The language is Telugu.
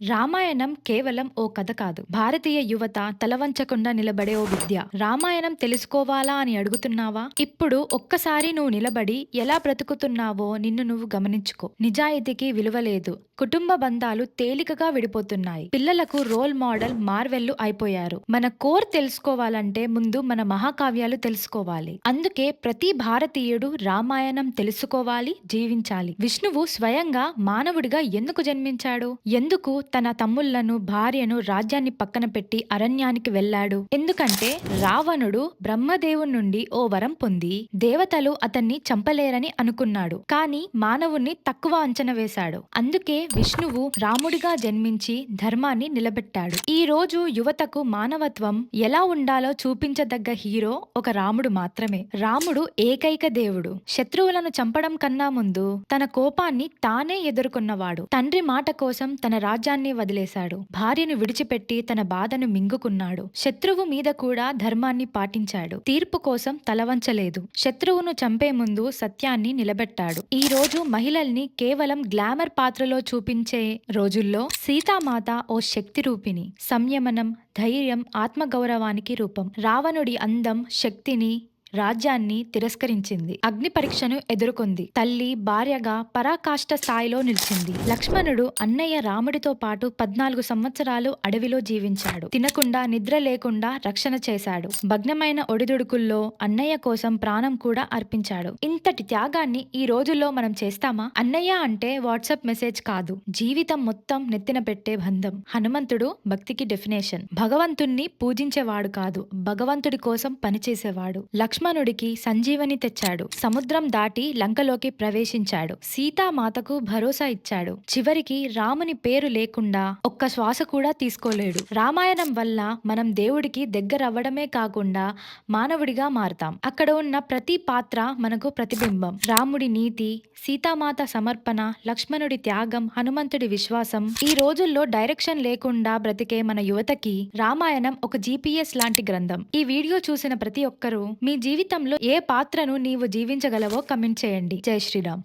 రామాయణం కేవలం ఓ కథ కాదు. భారతీయ యువత తలవంచకుండా నిలబడే ఓ విద్య. రామాయణం తెలుసుకోవాలా అని అడుగుతున్నావా? ఇప్పుడు ఒక్కసారి నువ్వు నిలబడి ఎలా బ్రతుకుతున్నావో నిన్ను నువ్వు గమనించుకో. నిజాయితీకి విలువ లేదు. కుటుంబ బంధాలు తేలికగా విడిపోతున్నాయి. పిల్లలకు రోల్ మోడల్ మార్వెల్లు అయిపోయారు. మన కోర్ తెలుసుకోవాలంటే ముందు మన మహాకావ్యాలు తెలుసుకోవాలి. అందుకే ప్రతి భారతీయుడు రామాయణం తెలుసుకోవాలి, జీవించాలి. విష్ణువు స్వయంగా మానవుడిగా ఎందుకు జన్మించాడు? ఎందుకు తన తమ్ముళ్లను, భార్యను, రాజ్యాన్ని పక్కన పెట్టి అరణ్యానికి వెళ్ళాడు? ఎందుకంటే రావణుడు బ్రహ్మదేవుని నుండి ఓ వరం పొంది దేవతలు అతన్ని చంపలేరని అనుకున్నాడు. కానీ మానవుణ్ణి తక్కువ అంచనా వేశాడు. అందుకే విష్ణువు రాముడిగా జన్మించి ధర్మాన్ని నిలబెట్టాడు. ఈ రోజు యువతకు మానవత్వం ఎలా ఉండాలో చూపించదగ్గ హీరో ఒక రాముడు మాత్రమే. రాముడు ఏకైక దేవుడు. శత్రువులను చంపడం కన్నా ముందు తన కోపాన్ని తానే ఎదుర్కొన్నవాడు. తండ్రి మాట కోసం తన రాజ్యాన్ని వదిలేశాడు. భార్యను విడిచిపెట్టి తన బాధను మింగుకున్నాడు. శత్రువు మీద కూడా ధర్మాన్ని పాటించాడు. తీర్పు కోసం తలవంచలేదు. శత్రువును చంపే ముందు సత్యాన్ని నిలబెట్టాడు. ఈ రోజు మహిళల్ని కేవలం గ్లామర్ పాత్రలో చూపించే రోజుల్లో సీతామాత ఓ శక్తి రూపిణి. సంయమనం, ధైర్యం, ఆత్మగౌరవానికి రూపం. రావణుడి అందం, శక్తిని, రాజ్యాన్ని తిరస్కరించింది. అగ్ని పరీక్షను ఎదుర్కొంది. తల్లి, భార్యగా పరాకాష్ట స్థాయిలో నిలిచింది. లక్ష్మణుడు అన్నయ్య రాముడితో పాటు 14 సంవత్సరాలు అడవిలో జీవించాడు. తినకుండా, నిద్ర లేకుండా రక్షణ చేశాడు. భగ్నమైన ఒడిదుడుకుల్లో అన్నయ్య కోసం ప్రాణం కూడా అర్పించాడు. ఇంతటి త్యాగాన్ని ఈ రోజుల్లో మనం చేస్తామా? అన్నయ్య అంటే వాట్సాప్ మెసేజ్ కాదు, జీవితం మొత్తం నెత్తిన పెట్టే బంధం. హనుమంతుడు భక్తికి డెఫినేషన్. భగవంతుణ్ణి పూజించేవాడు కాదు, భగవంతుడి కోసం పనిచేసేవాడు. లక్ష్మణుడికి సంజీవని తెచ్చాడు. సముద్రం దాటి లంకలోకి ప్రవేశించాడు. సీతామాతకు భరోసా ఇచ్చాడు. చివరికి రాముని పేరు లేకుండా ఒక్క శ్వాస కూడా తీసుకోలేడు. రామాయణం వల్ల మనం దేవుడికి దగ్గరవ్వడమే కాకుండా మానవుడిగా మారతాం. అక్కడ ఉన్న ప్రతి పాత్ర మనకు ప్రతిబింబం. రాముడి నీతి, సీతామాత సమర్పణ, లక్ష్మణుడి త్యాగం, హనుమంతుడి విశ్వాసం. ఈ రోజుల్లో డైరెక్షన్ లేకుండా బ్రతికే మన యువతకి రామాయణం ఒక GPS లాంటి గ్రంథం. ఈ వీడియో చూసిన ప్రతి ఒక్కరూ మీ జీవితంలో ఏ పాత్రను నీవు జీవించగలవో కమెంట్ చేయండి. జై శ్రీరామ్.